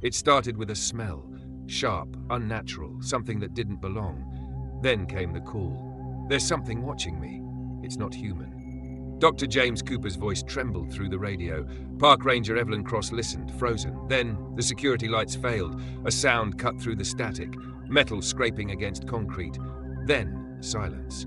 It started with a smell, sharp, unnatural, something that didn't belong. Then came the call. There's something watching me. It's not human. Dr. James Cooper's voice trembled through the radio. Park Ranger Evelyn Cross listened, frozen. Then the security lights failed. A sound cut through the static, metal scraping against concrete. Then silence.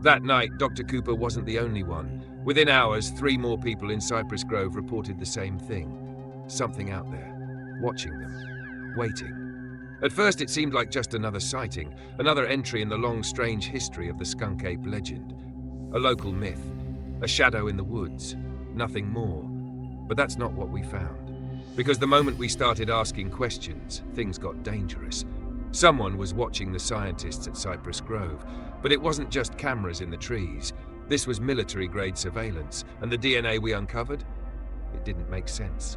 That night, Dr. Cooper wasn't the only one. Within hours, 3 more people in Cypress Grove reported the same thing. Something out there, watching them, waiting. At first, it seemed like just another sighting, another entry in the long, strange history of the skunk ape legend. A local myth, a shadow in the woods, nothing more. But that's not what we found. Because the moment we started asking questions, things got dangerous. Someone was watching the scientists at Cypress Grove, but it wasn't just cameras in the trees. This was military-grade surveillance, and the DNA we uncovered? It didn't make sense.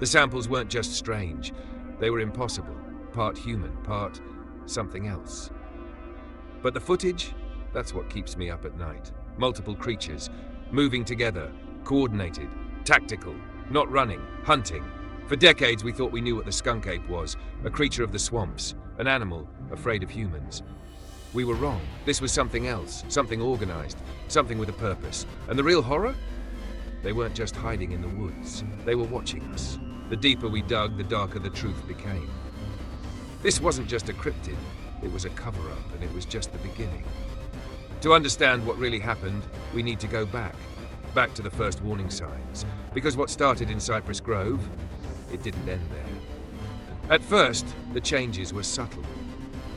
The samples weren't just strange, they were impossible, part human, part something else. But the footage? That's what keeps me up at night. Multiple creatures, moving together, coordinated, tactical, not running, hunting. For decades we thought we knew what the skunk ape was, a creature of the swamps, an animal afraid of humans. We were wrong. This was something else, something organized, something with a purpose. And the real horror? They weren't just hiding in the woods. They were watching us. The deeper we dug, the darker the truth became. This wasn't just a cryptid, it was a cover-up, and it was just the beginning. To understand what really happened, we need to go back to the first warning signs. Because what started in Cypress Grove, it didn't end there. At first, the changes were subtle.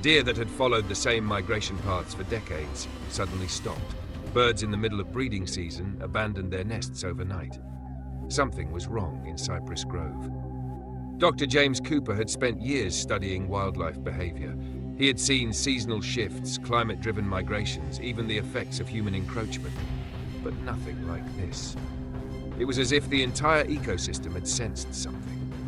Deer that had followed the same migration paths for decades suddenly stopped. Birds in the middle of breeding season abandoned their nests overnight. Something was wrong in Cypress Grove. Dr. James Cooper had spent years studying wildlife behavior. He had seen seasonal shifts, climate-driven migrations, even the effects of human encroachment. But nothing like this. It was as if the entire ecosystem had sensed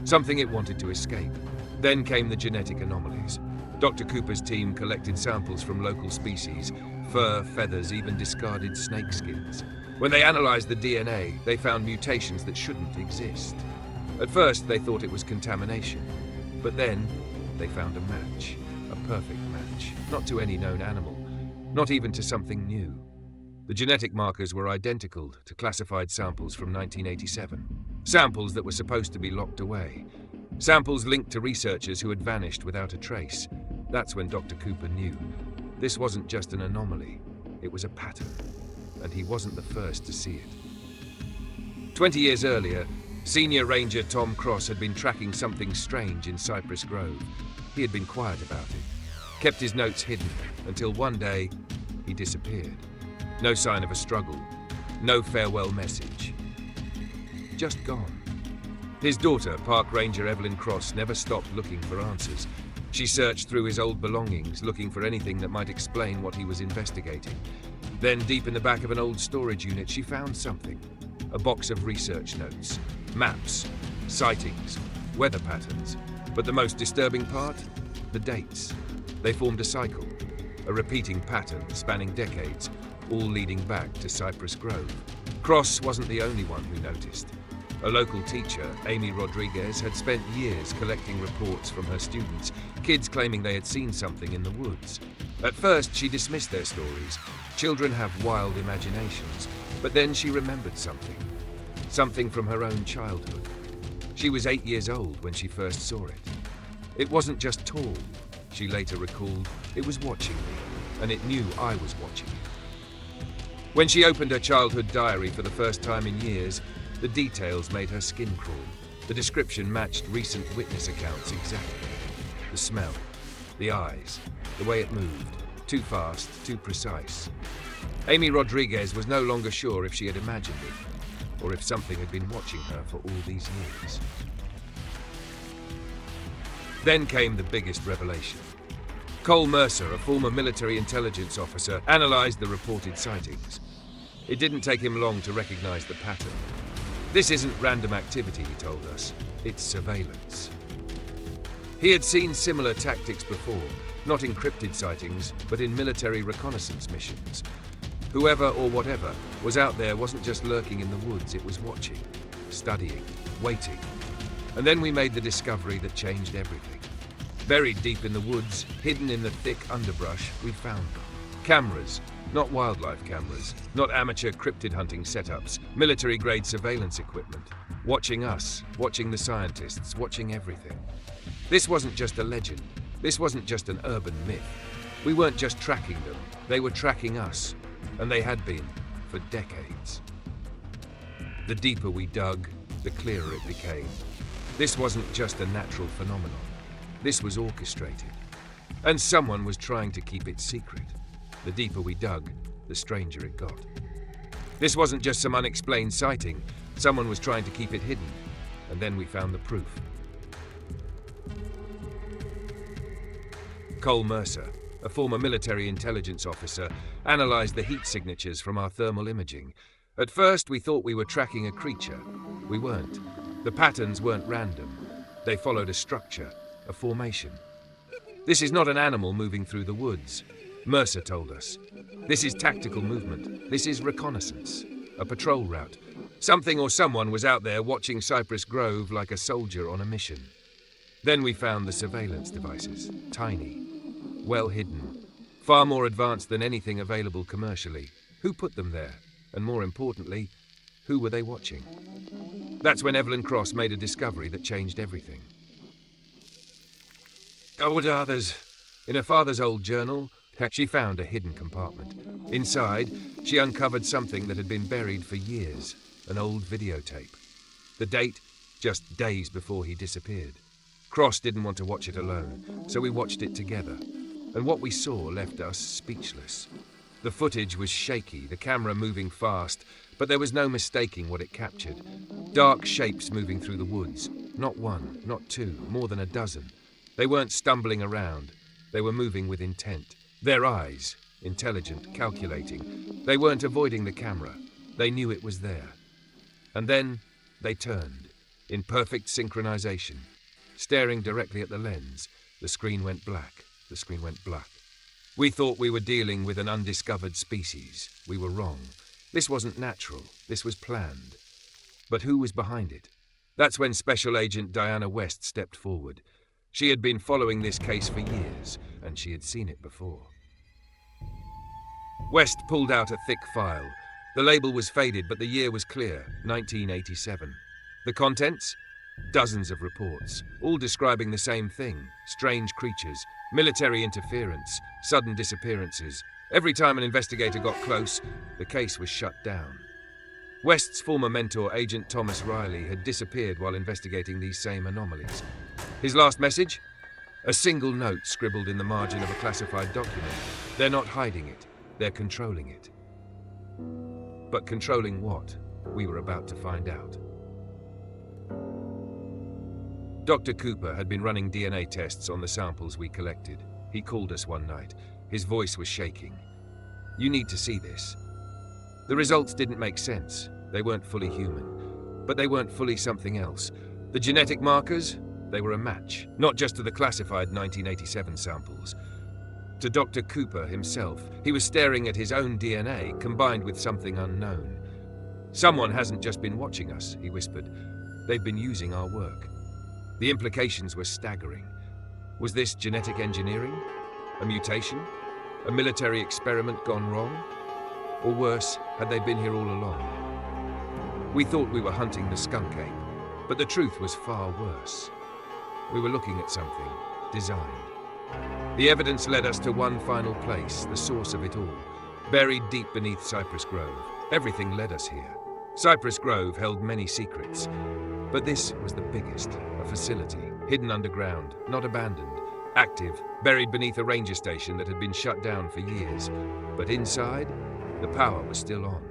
something it wanted to escape. Then came the genetic anomalies. Dr. Cooper's team collected samples from local species, fur, feathers, even discarded snake skins. When they analyzed the DNA, they found mutations that shouldn't exist. At first, they thought it was contamination. But then, they found a match. A perfect match. Not to any known animal. Not even to something new. The genetic markers were identical to classified samples from 1987. Samples that were supposed to be locked away. Samples linked to researchers who had vanished without a trace. That's when Dr. Cooper knew. This wasn't just an anomaly. It was a pattern. And he wasn't the first to see it. 20 years earlier, Senior Ranger Tom Cross had been tracking something strange in Cypress Grove. He had been quiet about it, kept his notes hidden, until one day, he disappeared. No sign of a struggle, no farewell message. Just gone. His daughter, Park Ranger Evelyn Cross, never stopped looking for answers. She searched through his old belongings, looking for anything that might explain what he was investigating. Then, deep in the back of an old storage unit, she found something. A box of research notes, maps, sightings, weather patterns. But the most disturbing part? The dates. They formed a cycle, a repeating pattern spanning decades, all leading back to Cypress Grove. Cross wasn't the only one who noticed. A local teacher, Amy Rodriguez, had spent years collecting reports from her students, kids claiming they had seen something in the woods. At first, she dismissed their stories. Children have wild imaginations. But then she remembered something. Something from her own childhood. She was 8 years old when she first saw it. It wasn't just tall, she later recalled. It was watching me, and it knew I was watching it. When she opened her childhood diary for the first time in years, the details made her skin crawl. The description matched recent witness accounts exactly. The smell, the eyes, the way it moved. Too fast, too precise. Amy Rodriguez was no longer sure if she had imagined it, or if something had been watching her for all these years. Then came the biggest revelation. Cole Mercer, a former military intelligence officer, analyzed the reported sightings. It didn't take him long to recognize the pattern. This isn't random activity, he told us. It's surveillance. He had seen similar tactics before, not in cryptid sightings, but in military reconnaissance missions. Whoever or whatever was out there wasn't just lurking in the woods, it was watching, studying, waiting. And then we made the discovery that changed everything. Buried deep in the woods, hidden in the thick underbrush, we found them. Cameras, not wildlife cameras, not amateur cryptid hunting setups, military-grade surveillance equipment. Watching us, watching the scientists, watching everything. This wasn't just a legend. This wasn't just an urban myth. We weren't just tracking them. They were tracking us. And they had been for decades. The deeper we dug, the clearer it became. This wasn't just a natural phenomenon. This was orchestrated. And someone was trying to keep it secret. The deeper we dug, the stranger it got. This wasn't just some unexplained sighting. Someone was trying to keep it hidden. And then we found the proof. Cole Mercer, a former military intelligence officer, analyzed the heat signatures from our thermal imaging. At first, we thought we were tracking a creature. We weren't. The patterns weren't random. They followed a structure, a formation. This is not an animal moving through the woods, Mercer told us. This is tactical movement. This is reconnaissance, a patrol route. Something or someone was out there watching Cypress Grove like a soldier on a mission. Then we found the surveillance devices, tiny, well hidden, far more advanced than anything available commercially. Who put them there? And more importantly, who were they watching? That's when Evelyn Cross made a discovery that changed everything. Old others. In her father's old journal, she found a hidden compartment. Inside, she uncovered something that had been buried for years, an old videotape. The date, just days before he disappeared. Cross didn't want to watch it alone, so we watched it together. And what we saw left us speechless. The footage was shaky, the camera moving fast, but there was no mistaking what it captured. Dark shapes moving through the woods. Not one, not two, more than a dozen. They weren't stumbling around. They were moving with intent. Their eyes, intelligent, calculating. They weren't avoiding the camera. They knew it was there. And then they turned, in perfect synchronization. Staring directly at the lens, the screen went black. The screen went black. We thought we were dealing with an undiscovered species. We were wrong. This wasn't natural. This was planned. But who was behind it? That's when Special Agent Diana West stepped forward. She had been following this case for years, and she had seen it before. West pulled out a thick file. The label was faded, but the year was clear, 1987. The contents? Dozens of reports, all describing the same thing: strange creatures, military interference, sudden disappearances. Every time an investigator got close, the case was shut down. West's former mentor, Agent Thomas Riley, had disappeared while investigating these same anomalies. His last message? A single note scribbled in the margin of a classified document. They're not hiding it, they're controlling it. But controlling what? We were about to find out. Dr. Cooper had been running DNA tests on the samples we collected. He called us one night. His voice was shaking. You need to see this. The results didn't make sense. They weren't fully human. But they weren't fully something else. The genetic markers? They were a match, not just to the classified 1987 samples. To Dr. Cooper himself, he was staring at his own DNA combined with something unknown. Someone hasn't just been watching us, he whispered. They've been using our work. The implications were staggering. Was this genetic engineering? A mutation? A military experiment gone wrong? Or worse, had they been here all along? We thought we were hunting the skunk ape, but the truth was far worse. We were looking at something, designed. The evidence led us to one final place, the source of it all, buried deep beneath Cypress Grove. Everything led us here. Cypress Grove held many secrets, but this was the biggest, a facility, hidden underground, not abandoned, active, buried beneath a ranger station that had been shut down for years. But inside, the power was still on.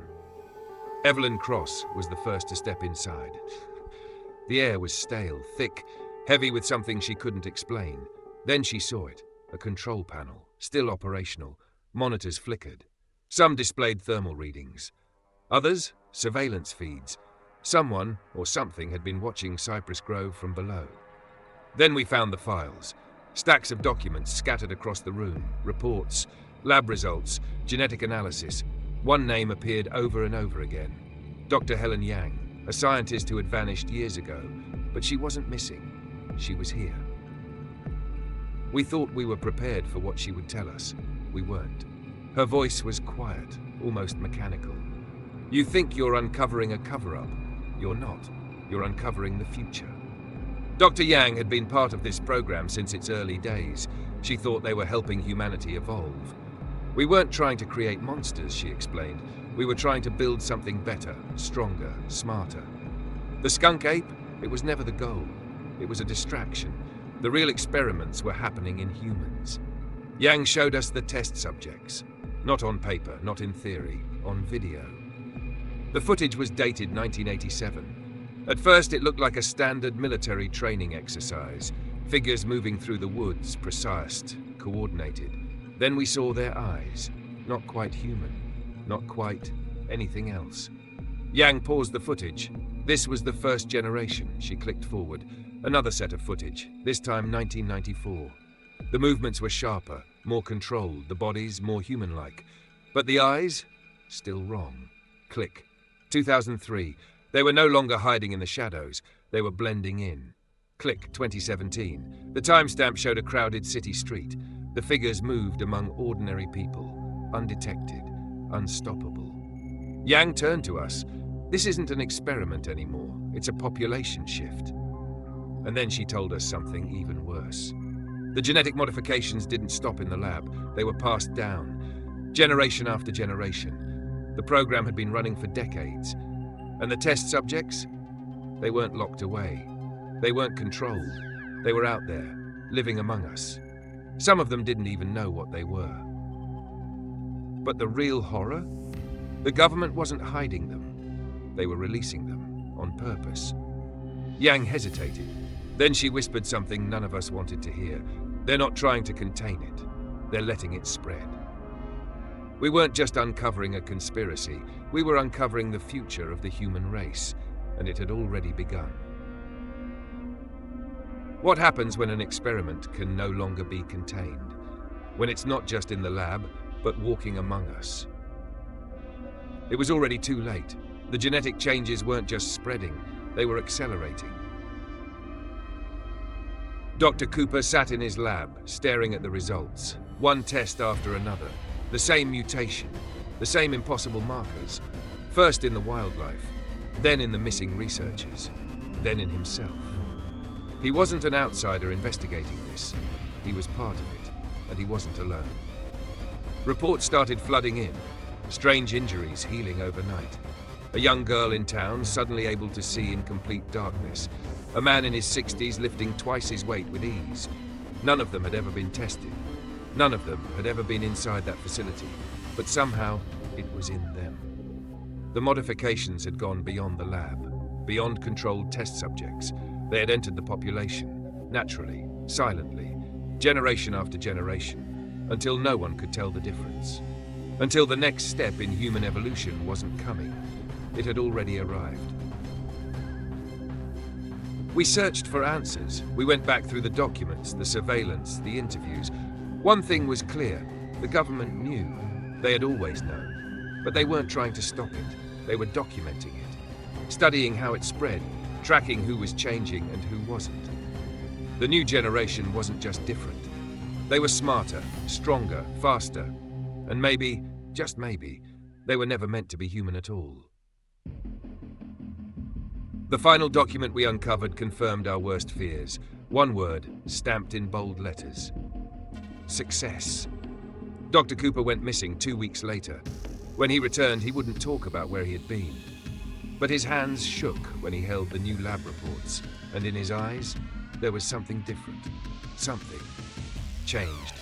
Evelyn Cross was the first to step inside. The air was stale, thick, heavy with something she couldn't explain. Then she saw it, a control panel, still operational. Monitors flickered. Some displayed thermal readings. Others, surveillance feeds. Someone or something had been watching Cypress Grove from below. Then we found the files. Stacks of documents scattered across the room. Reports, lab results, genetic analysis. One name appeared over and over again. Dr. Helen Yang, a scientist who had vanished years ago, But she wasn't missing. She was here. We thought we were prepared for what she would tell us. We weren't. Her voice was quiet, almost mechanical. You think you're uncovering a cover-up. You're not. You're uncovering the future. Dr. Yang had been part of this program since its early days. She thought they were helping humanity evolve. We weren't trying to create monsters, she explained. We were trying to build something better, stronger, smarter. The skunk ape, it was never the goal. It was a distraction. The real experiments were happening in humans. Yang showed us the test subjects. Not on paper, not in theory, on video. The footage was dated 1987. At first it looked like a standard military training exercise. Figures moving through the woods, precise, coordinated. Then we saw their eyes. Not quite human. Not quite anything else. Yang paused the footage. This was the first generation. She clicked forward. Another set of footage, this time 1994. The movements were sharper, more controlled, the bodies more human-like. But the eyes? Still wrong. Click. 2003. They were no longer hiding in the shadows. They were blending in. Click. 2017. The timestamp showed a crowded city street. The figures moved among ordinary people, undetected, unstoppable. Yang turned to us. This isn't an experiment anymore. It's a population shift. And then she told us something even worse. The genetic modifications didn't stop in the lab. They were passed down, generation after generation. The program had been running for decades. And the test subjects? They weren't locked away. They weren't controlled. They were out there, living among us. Some of them didn't even know what they were. But the real horror? The government wasn't hiding them. They were releasing them, on purpose. Yang hesitated. Then she whispered something none of us wanted to hear. They're not trying to contain it. They're letting it spread. We weren't just uncovering a conspiracy. We were uncovering the future of the human race, and it had already begun. What happens when an experiment can no longer be contained? When it's not just in the lab, but walking among us? It was already too late. The genetic changes weren't just spreading, they were accelerating. Dr. Cooper sat in his lab, staring at the results, one test after another. The same mutation, the same impossible markers, first in the wildlife, then in the missing researchers, then in himself. He wasn't an outsider investigating this. He was part of it, and he wasn't alone. Reports started flooding in, strange injuries healing overnight. A young girl in town suddenly able to see in complete darkness. A man in his 60s lifting twice his weight with ease. None of them had ever been tested. None of them had ever been inside that facility, but somehow it was in them. The modifications had gone beyond the lab, beyond controlled test subjects. They had entered the population, naturally, silently, generation after generation, until no one could tell the difference. Until the next step in human evolution wasn't coming. It had already arrived. We searched for answers. We went back through the documents, the surveillance, the interviews. One thing was clear. The government knew. They had always known. But they weren't trying to stop it. They were documenting it, studying how it spread, tracking who was changing and who wasn't. The new generation wasn't just different. They were smarter, stronger, faster. And maybe, just maybe, they were never meant to be human at all. The final document we uncovered confirmed our worst fears. One word, stamped in bold letters. Success. Dr. Cooper went missing 2 weeks later. When he returned, he wouldn't talk about where he had been. But his hands shook when he held the new lab reports, and in his eyes, there was something different. Something changed.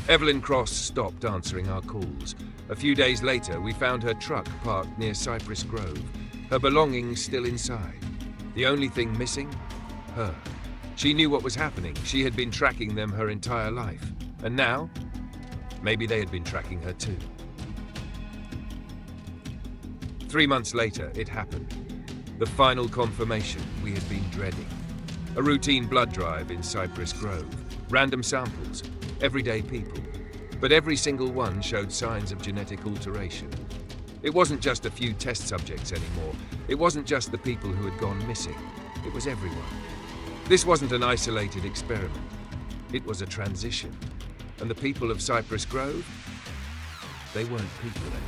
Evelyn Cross stopped answering our calls. A few days later, we found her truck parked near Cypress Grove, her belongings still inside. The only thing missing? Her. She knew what was happening. She had been tracking them her entire life. And now, maybe they had been tracking her too. 3 months later, it happened. The final confirmation we had been dreading. A routine blood drive in Cypress Grove. Random samples. Everyday people. But every single one showed signs of genetic alteration. It wasn't just a few test subjects anymore. It wasn't just the people who had gone missing. It was everyone. This wasn't an isolated experiment. It was a transition. And the people of Cypress Grove, they weren't people anymore.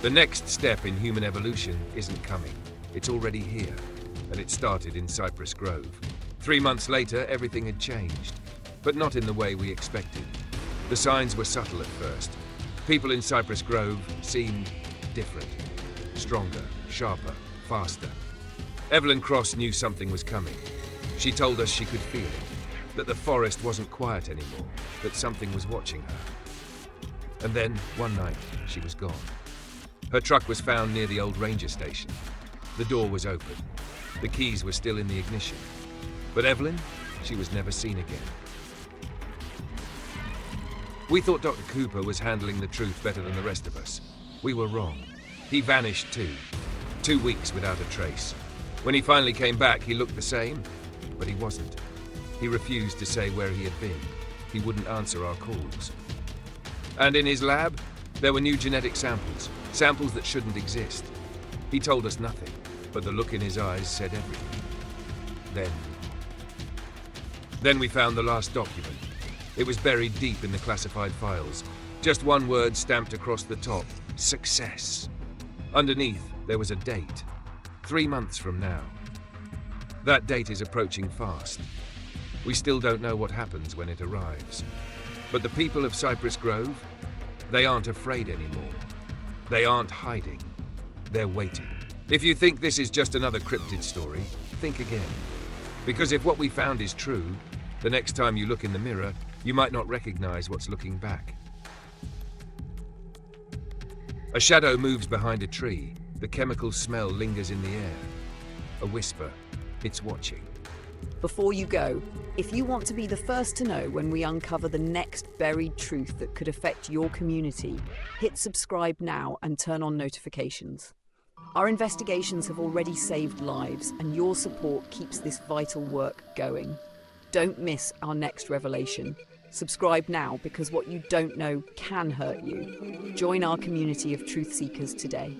The next step in human evolution isn't coming. It's already here, and it started in Cypress Grove. 3 months later, everything had changed, but not in the way we expected. The signs were subtle at first. People in Cypress Grove seemed different, stronger, sharper, faster. Evelyn Cross knew something was coming. She told us she could feel it, that the forest wasn't quiet anymore, that something was watching her. And then, one night, she was gone. Her truck was found near the old ranger station. The door was open. The keys were still in the ignition. But Evelyn, she was never seen again. We thought Dr. Cooper was handling the truth better than the rest of us. We were wrong. He vanished too. 2 weeks without a trace. When he finally came back, he looked the same, but he wasn't. He refused to say where he had been. He wouldn't answer our calls. And in his lab, there were new genetic samples, samples that shouldn't exist. He told us nothing, but the look in his eyes said everything. Then we found the last document. It was buried deep in the classified files. Just one word stamped across the top: success. Underneath, there was a date. 3 months from now. That date is approaching fast. We still don't know what happens when it arrives. But the people of Cypress Grove, they aren't afraid anymore. They aren't hiding. They're waiting. If you think this is just another cryptid story, think again. Because if what we found is true, the next time you look in the mirror, you might not recognize what's looking back. A shadow moves behind a tree. The chemical smell lingers in the air. A whisper. It's watching. Before you go, if you want to be the first to know when we uncover the next buried truth that could affect your community, hit subscribe now and turn on notifications. Our investigations have already saved lives, and your support keeps this vital work going. Don't miss our next revelation. Subscribe now, because what you don't know can hurt you. Join our community of truth seekers today.